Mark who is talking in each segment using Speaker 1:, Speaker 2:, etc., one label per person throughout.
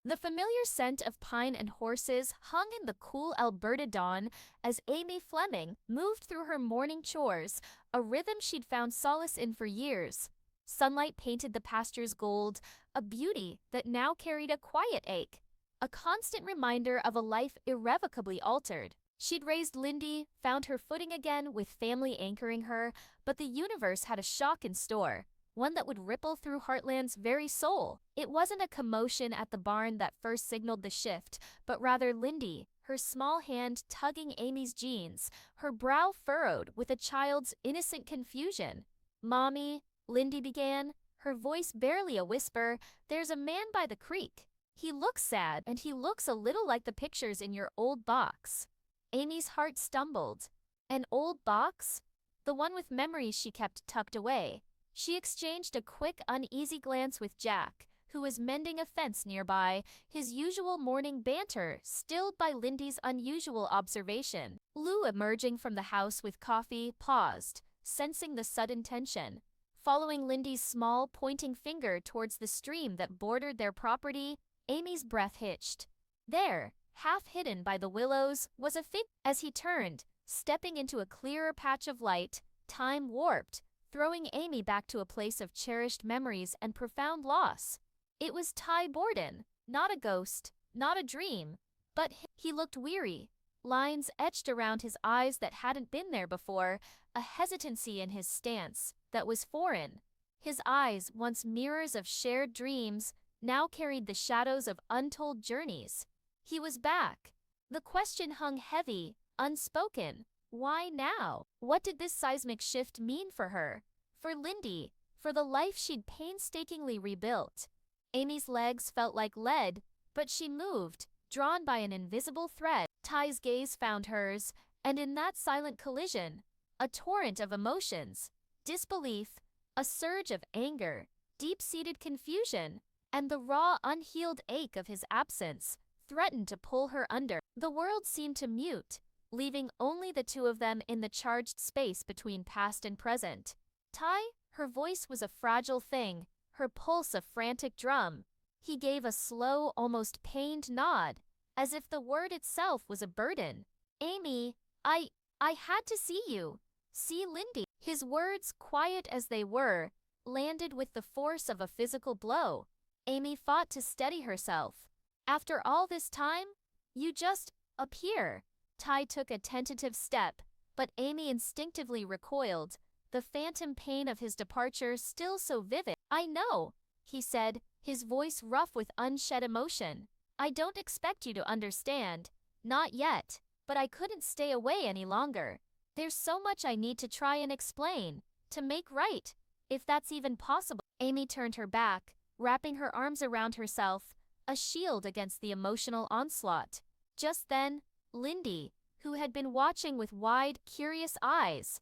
Speaker 1: The familiar scent of pine and horses hung in the cool Alberta dawn as Amy Fleming moved through her morning chores, a rhythm she'd found solace in for years. Sunlight painted the pastures gold, a beauty that now carried a quiet ache, a constant reminder of a life irrevocably altered. She'd raised Lindy, found her footing again with family anchoring her, but the universe had a shock in store, one that would ripple through Heartland's very soul. It wasn't a commotion at the barn that first signaled the shift, but rather Lindy, her small hand tugging Amy's jeans, her brow furrowed with a child's innocent confusion. "Mommy," Lindy began, her voice barely a whisper, "there's a man by the creek. He looks sad and he looks a little like the pictures in your old box." Amy's heart stumbled. An old box? The one with memories she kept tucked away. She exchanged a quick, uneasy glance with Jack, who was mending a fence nearby, his usual morning banter stilled by Lindy's unusual observation. Lou, emerging from the house with coffee, paused, sensing the sudden tension. Following Lindy's small, pointing finger towards the stream that bordered their property, Amy's breath hitched. There, half hidden by the willows, was a figure. As he turned, stepping into a clearer patch of light, time warped, throwing Amy back to a place of cherished memories and profound loss. It was Ty Borden, not a ghost, not a dream, but he looked weary, lines etched around his eyes that hadn't been there before, a hesitancy in his stance that was foreign. His eyes, once mirrors of shared dreams, now carried the shadows of untold journeys. He was back. The question hung heavy, unspoken. Why now? What did this seismic shift mean for her? For Lindy? For the life she'd painstakingly rebuilt? Amy's legs felt like lead, but she moved, drawn by an invisible thread. Ty's gaze found hers, and in that silent collision, a torrent of emotions, disbelief, a surge of anger, deep-seated confusion, and the raw, unhealed ache of his absence threatened to pull her under. The world seemed to mute, leaving only the two of them in the charged space between past and present. Ty, her voice was a fragile thing, her pulse a frantic drum. He gave a slow, almost pained nod, as if the word itself was a burden. "Amy, I had to see you. See Lindy." His words, quiet as they were, landed with the force of a physical blow. Amy fought to steady herself. "After all this time? You just appear." Ty took a tentative step, but Amy instinctively recoiled, the phantom pain of his departure still so vivid. "I know," he said, his voice rough with unshed emotion. "I don't expect you to understand. Not yet. But I couldn't stay away any longer. There's so much I need to try and explain, to make right, if that's even possible." Amy turned her back, wrapping her arms around herself, a shield against the emotional onslaught. Just then, Lindy, who had been watching with wide, curious eyes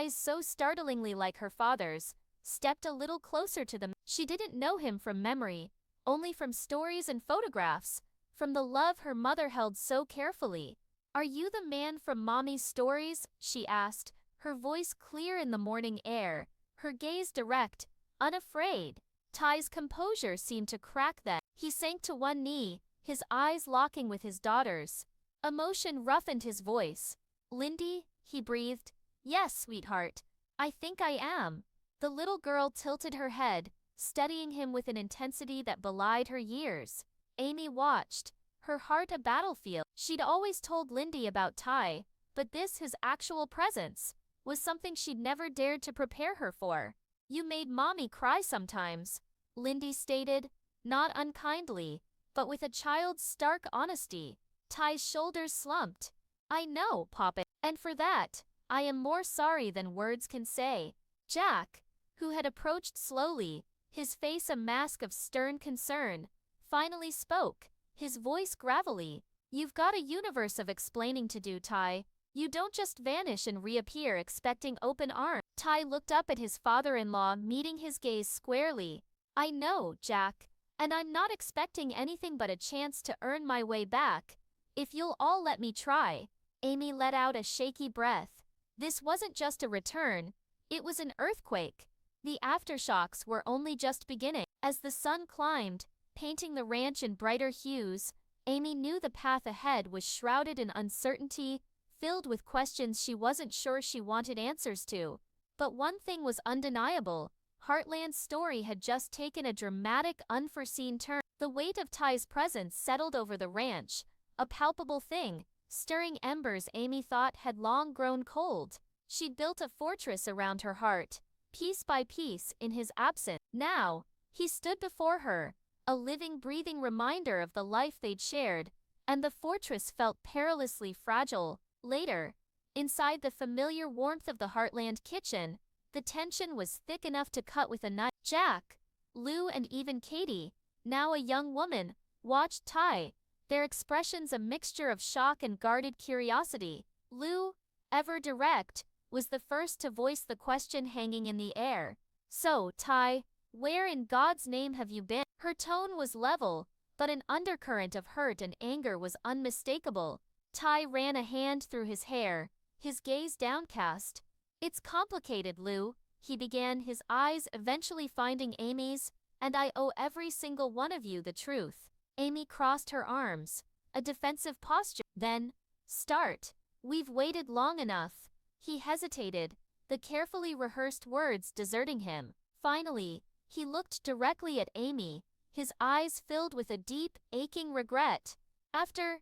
Speaker 1: so startlingly like her father's, stepped a little closer to them. She didn't know him from memory, only from stories and photographs, from the love her mother held so carefully. "Are you the man from Mommy's stories?" she asked, her voice clear in the morning air, her gaze direct, unafraid. Ty's composure seemed to crack then. He sank to one knee, his eyes locking with his daughter's. Emotion roughened his voice. "Lindy," he breathed. "Yes, sweetheart. I think I am." The little girl tilted her head, studying him with an intensity that belied her years. Amy watched, her heart a battlefield. She'd always told Lindy about Ty, but this, his actual presence, was something she'd never dared to prepare her for. "You made Mommy cry sometimes," Lindy stated, not unkindly, but with a child's stark honesty. Ty's shoulders slumped. "I know, Papa, and for that, I am more sorry than words can say." Jack, who had approached slowly, his face a mask of stern concern, finally spoke, his voice gravelly. "You've got a universe of explaining to do, Ty. You don't just vanish and reappear expecting open arms." Ty looked up at his father-in-law, meeting his gaze squarely. "I know, Jack, and I'm not expecting anything but a chance to earn my way back. If you'll all let me try." Amy let out a shaky breath. This wasn't just a return, it was an earthquake. The aftershocks were only just beginning. As the sun climbed, painting the ranch in brighter hues. Amy knew the path ahead was shrouded in uncertainty, filled with questions she wasn't sure she wanted answers to. But one thing was undeniable. Heartland's story had just taken a dramatic, unforeseen turn. The weight of Ty's presence settled over the ranch, a palpable thing, stirring embers Amy thought had long grown cold. She'd built a fortress around her heart, piece by piece, in his absence. Now, he stood before her, a living, breathing reminder of the life they'd shared, and the fortress felt perilously fragile. Later, inside the familiar warmth of the Heartland kitchen, the tension was thick enough to cut with a knife. Jack, Lou, and even Katie, now a young woman, watched Ty, their expressions a mixture of shock and guarded curiosity. Lou, ever direct, was the first to voice the question hanging in the air. "So, Ty, where in God's name have you been?" Her tone was level, but an undercurrent of hurt and anger was unmistakable. Ty ran a hand through his hair, his gaze downcast. "It's complicated, Lou," he began, his eyes eventually finding Amy's, "and I owe every single one of you the truth." Amy crossed her arms, a defensive posture. "Then, start. We've waited long enough." He hesitated, the carefully rehearsed words deserting him. Finally, he looked directly at Amy, his eyes filled with a deep, aching regret. After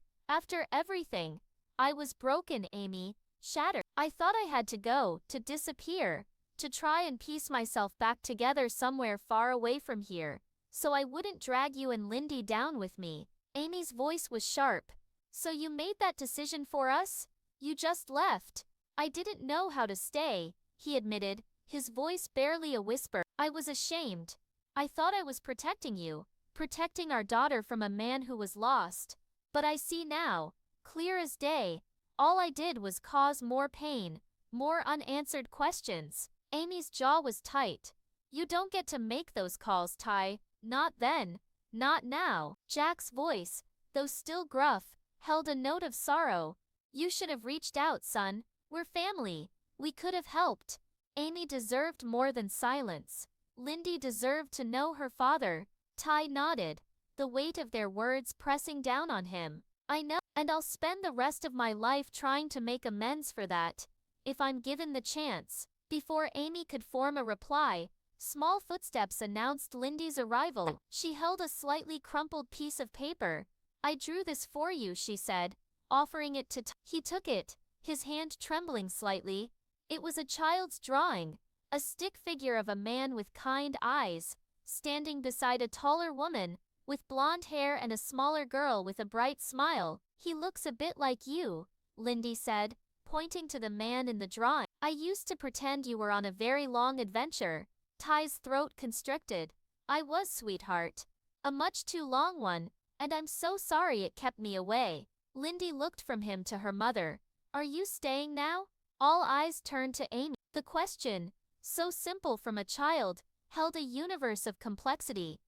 Speaker 1: everything, I was broken, Amy, shattered. I thought I had to go, to disappear, to try and piece myself back together somewhere far away from here, so I wouldn't drag you and Lindy down with me." Amy's voice was sharp. "So you made that decision for us? You just left." "I didn't know how to stay," he admitted, his voice barely a whisper. "I was ashamed. I thought I was protecting you, protecting our daughter from a man who was lost. But I see now, clear as day, all I did was cause more pain, more unanswered questions." Amy's jaw was tight. "You don't get to make those calls, Ty. Not then. Not now." Jack's voice, though still gruff, held a note of sorrow. "You should have reached out, son. We're family. We could have helped." Amy deserved more than silence. Lindy deserved to know her father. Ty nodded, the weight of their words pressing down on him. "I know, and I'll spend the rest of my life trying to make amends for that, if I'm given the chance." Before Amy could form a reply, small footsteps announced Lindy's arrival. She held a slightly crumpled piece of paper. "I drew this for you," she said, offering it to Ty. He took it, his hand trembling slightly. It was a child's drawing, a stick figure of a man with kind eyes, standing beside a taller woman, with blonde hair, and a smaller girl with a bright smile. "He looks a bit like you," Lindy said, pointing to the man in the drawing. "I used to pretend you were on a very long adventure." Ty's throat constricted. "I was, sweetheart. A much too long one, and I'm so sorry it kept me away." Lindy looked from him to her mother. "Are you staying now?" All eyes turned to Amy. The question, so simple from a child, held a universe of complexity.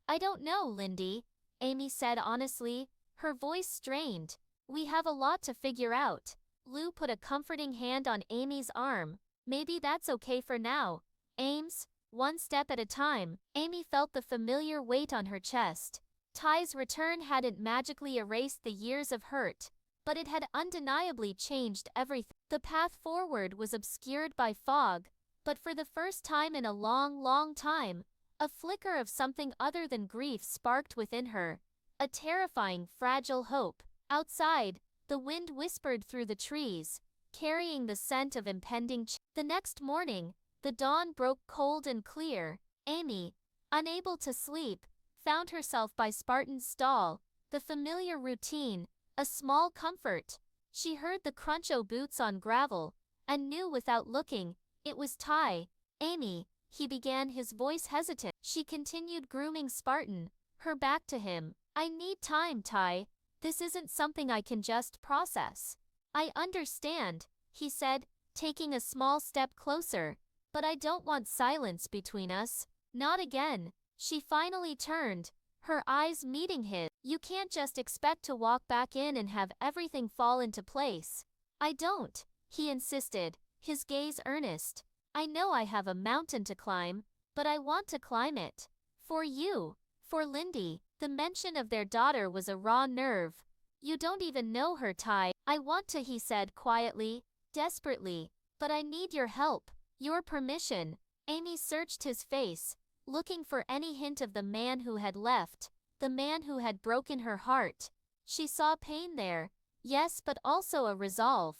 Speaker 1: I don't know, Lindy," Amy said honestly, her voice strained. "We have a lot to figure out." Lou put a comforting hand on Amy's arm. "Maybe that's okay for now, Ames, one step at a time." Amy felt the familiar weight on her chest. Ty's return hadn't magically erased the years of hurt, but it had undeniably changed everything. The path forward was obscured by fog, but for the first time in a long, long time, a flicker of something other than grief sparked within her, a terrifying, fragile hope. Outside, the wind whispered through the trees, carrying the scent of impending change. The next morning, the dawn broke cold and clear. Amy, unable to sleep, found herself by Spartan's stall, the familiar routine, a small comfort. She heard the crunch of boots on gravel, and knew without looking, it was Ty. "Amy," he began, his voice hesitant. She continued grooming Spartan, her back to him. "I need time, Ty. This isn't something I can just process." "I understand," he said, taking a small step closer. "But I don't want silence between us. Not again." She finally turned, her eyes meeting his. "You can't just expect to walk back in and have everything fall into place." "I don't," he insisted, his gaze earnest. "I know I have a mountain to climb, but I want to climb it. For you. For Lindy, the mention of their daughter was a raw nerve. You don't even know her, Ty. I want to, he said quietly, desperately. But I need your help, your permission. Amy searched his face, looking for any hint of the man who had left, the man who had broken her heart. She saw pain there, yes, but also a resolve.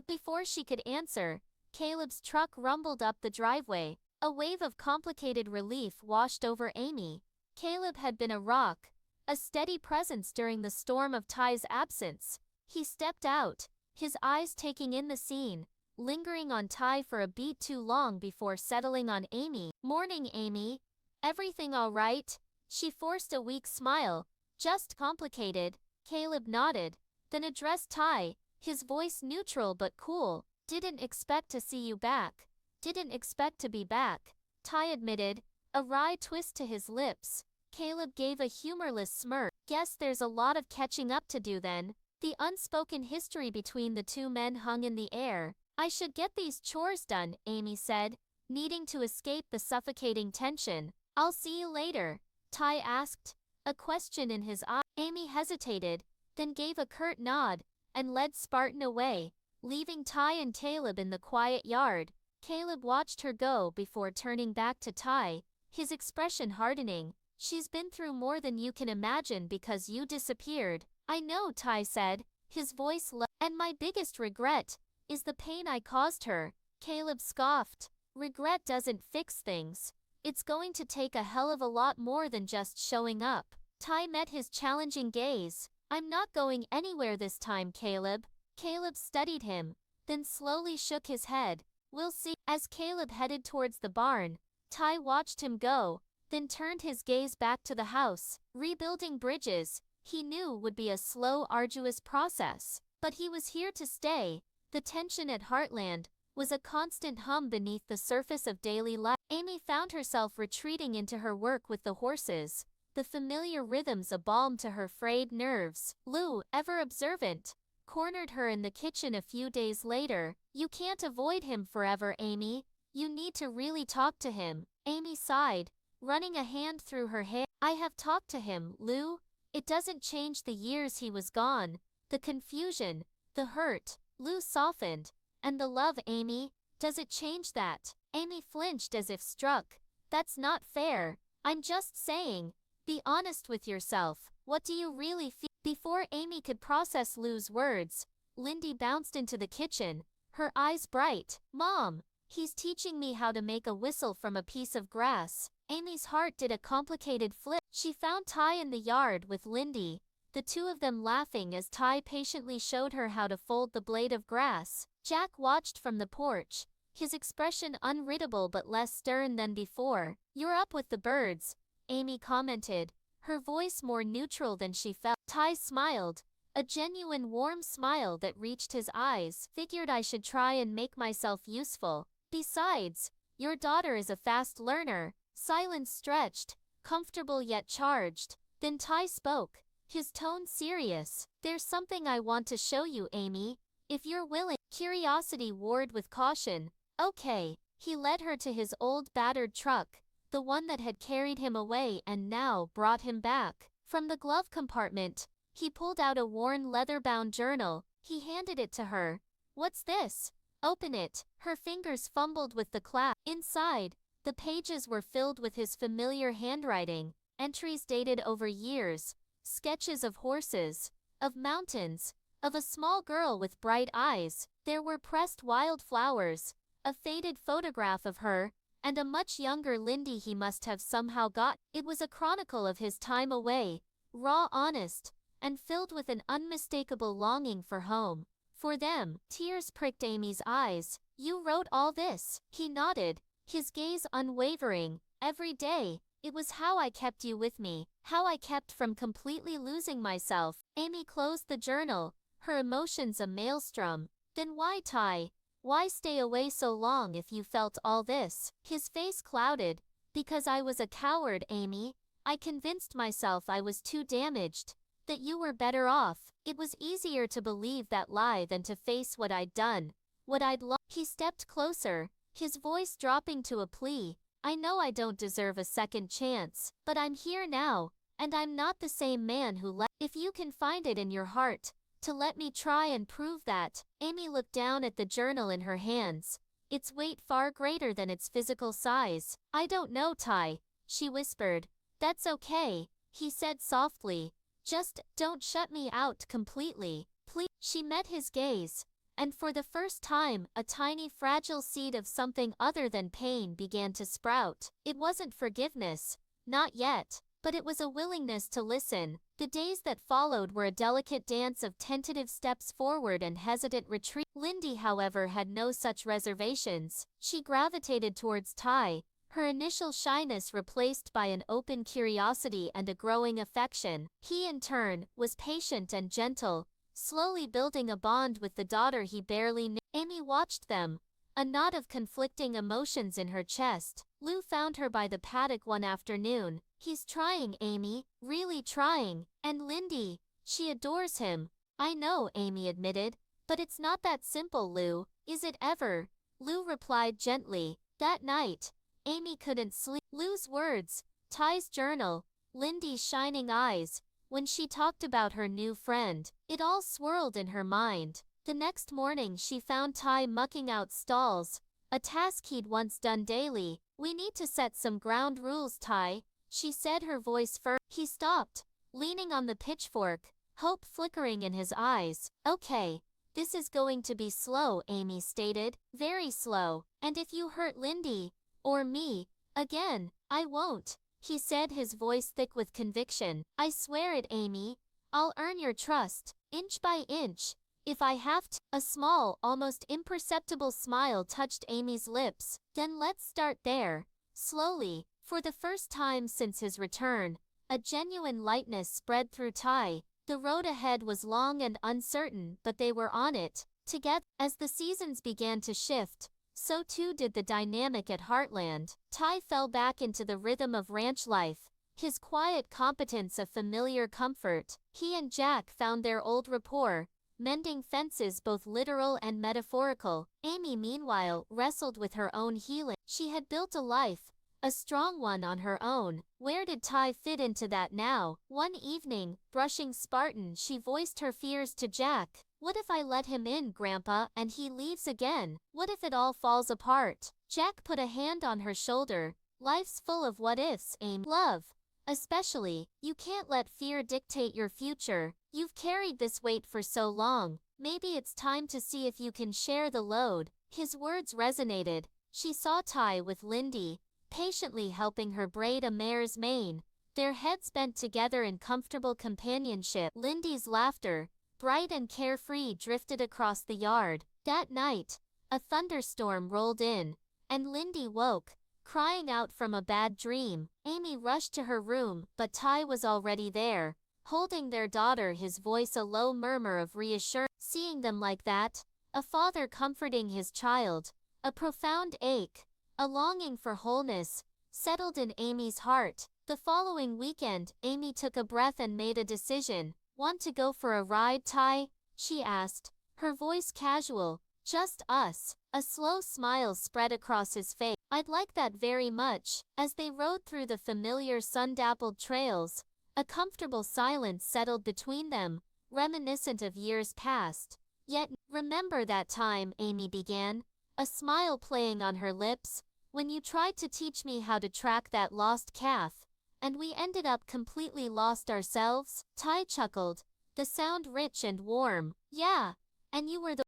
Speaker 1: Before she could answer, Caleb's truck rumbled up the driveway. A wave of complicated relief washed over Amy. Caleb had been a rock, a steady presence during the storm of Ty's absence. He stepped out, his eyes taking in the scene, lingering on Ty for a beat too long before settling on Amy. Morning, Amy. Everything all right? She forced a weak smile. Just complicated. Caleb nodded, then addressed Ty, his voice neutral but cool. Didn't expect to see you back. Didn't expect to be back, Ty admitted, a wry twist to his lips. Caleb gave a humorless smirk. Guess there's a lot of catching up to do then. The unspoken history between the two men hung in the air. I should get these chores done, Amy said, needing to escape the suffocating tension. I'll see you later, Ty asked, a question in his eye. Amy hesitated, then gave a curt nod, and led Spartan away, leaving Ty and Caleb in the quiet yard. Caleb watched her go before turning back to Ty, his expression hardening. She's been through more than you can imagine because you disappeared. I know, Ty said, his voice low. And my biggest regret is the pain I caused her. Caleb scoffed. Regret doesn't fix things. It's going to take a hell of a lot more than just showing up. Ty met his challenging gaze. I'm not going anywhere this time, Caleb. Caleb studied him, then slowly shook his head. We'll see. As Caleb headed towards the barn, Ty watched him go, then turned his gaze back to the house. Rebuilding bridges, he knew, would be a slow, arduous process. But he was here to stay. The tension at Heartland was a constant hum beneath the surface of daily life. Amy found herself retreating into her work with the horses, the familiar rhythms a balm to her frayed nerves. Lou, ever observant, cornered her in the kitchen a few days later. You can't avoid him forever, Amy. You need to really talk to him. Amy sighed, running a hand through her hair. I have talked to him, Lou. It doesn't change the years he was gone. The confusion, the hurt. Lou softened. And the love, Amy. Does it change that? Amy flinched as if struck. That's not fair. I'm just saying. Be honest with yourself. What do you really feel? Before Amy could process Lou's words, Lindy bounced into the kitchen, her eyes bright. Mom, he's teaching me how to make a whistle from a piece of grass. Amy's heart did a complicated flip. She found Ty in the yard with Lindy, the two of them laughing as Ty patiently showed her how to fold the blade of grass. Jack watched from the porch, his expression unreadable but less stern than before. You're up with the birds, Amy commented, her voice more neutral than she felt. Ty smiled, a genuine warm smile that reached his eyes. Figured I should try and make myself useful. Besides, your daughter is a fast learner. Silence stretched, comfortable yet charged. Then Ty spoke, his tone serious. There's something I want to show you, Amy, if you're willing. Curiosity warred with caution. Okay. He led her to his old battered truck, the one that had carried him away and now brought him back. From the glove compartment, he pulled out a worn leather-bound journal. He handed it to her. What's this? Open it. Her fingers fumbled with the clasp. Inside, the pages were filled with his familiar handwriting, entries dated over years, sketches of horses, of mountains, of a small girl with bright eyes. There were pressed wildflowers, a faded photograph of her, and a much younger Lindy he must have somehow got. It was a chronicle of his time away, raw, honest, and filled with an unmistakable longing for home. For them. Tears pricked Amy's eyes. You wrote all this? He nodded, his gaze unwavering. Every day. It was how I kept you with me, how I kept from completely losing myself. Amy closed the journal, her emotions a maelstrom. Then why, Ty? Why stay away so long if you felt all this? His face clouded. Because I was a coward, Amy. I convinced myself I was too damaged, that you were better off. It was easier to believe that lie than to face what I'd done, what I'd lost. He stepped closer, his voice dropping to a plea. I know I don't deserve a second chance, but I'm here now, and I'm not the same man who left. If you can find it in your heart to let me try and prove that. Amy looked down at the journal in her hands, its weight far greater than its physical size. I don't know, Ty, she whispered. That's okay, he said softly. Just don't shut me out completely, please. She met his gaze, and for the first time, a tiny fragile seed of something other than pain began to sprout. It wasn't forgiveness, not yet, but it was a willingness to listen. The days that followed were a delicate dance of tentative steps forward and hesitant retreat. Lindy, however, had no such reservations. She gravitated towards Ty, her initial shyness replaced by an open curiosity and a growing affection. He, in turn, was patient and gentle, slowly building a bond with the daughter he barely knew. Amy watched them, a knot of conflicting emotions in her chest. Lou found her by the paddock one afternoon. He's trying, Amy, really trying. And Lindy, she adores him. I know, Amy admitted, but it's not that simple, Lou. Is it ever? Lou replied gently. That night, Amy couldn't sleep. Lou's words, Ty's journal, Lindy's shining eyes. When she talked about her new friend, it all swirled in her mind. The next morning she found Ty mucking out stalls, a task he'd once done daily. We need to set some ground rules, Ty, she said, her voice firm. He stopped, leaning on the pitchfork, hope flickering in his eyes. Okay, this is going to be slow, Amy stated, very slow. And if you hurt Lindy, or me, again, I won't, he said, his voice thick with conviction. I swear it, Amy. I'll earn your trust, inch by inch, if I have to. A small, almost imperceptible smile touched Amy's lips. Then let's start there. Slowly, for the first time since his return, a genuine lightness spread through Ty. The road ahead was long and uncertain, but they were on it, together. As the seasons began to shift, so too did the dynamic at Heartland. Ty fell back into the rhythm of ranch life, his quiet competence a familiar comfort. He and Jack found their old rapport, mending fences both literal and metaphorical. Amy, meanwhile, wrestled with her own healing. She had built a life, a strong one on her own. Where did Ty fit into that now? One evening, brushing Spartan, she voiced her fears to Jack. What if I let him in, Grandpa, and he leaves again? What if it all falls apart? Jack put a hand on her shoulder. Life's full of what ifs, Amy. Love, especially. You can't let fear dictate your future. You've carried this weight for so long. Maybe it's time to see if you can share the load. His words resonated. She saw Ty with Lindy, patiently helping her braid a mare's mane, their heads bent together in comfortable companionship. Lindy's laughter, bright and carefree, drifted across the yard. That night, a thunderstorm rolled in, and Lindy woke, crying out from a bad dream. Amy rushed to her room, but Ty was already there, holding their daughter, his voice a low murmur of reassurance. Seeing them like that, a father comforting his child, a profound ache, a longing for wholeness, settled in Amy's heart. The following weekend, Amy took a breath and made a decision. Want to go for a ride, Ty? She asked, her voice casual. Just us. A slow smile spread across his face. I'd like that very much. As they rode through the familiar sun-dappled trails, a comfortable silence settled between them, reminiscent of years past. Yet, remember that time, Amy began, a smile playing on her lips, when you tried to teach me how to track that lost calf, and we ended up completely lost ourselves? Ty chuckled, the sound rich and warm. Yeah, and you were the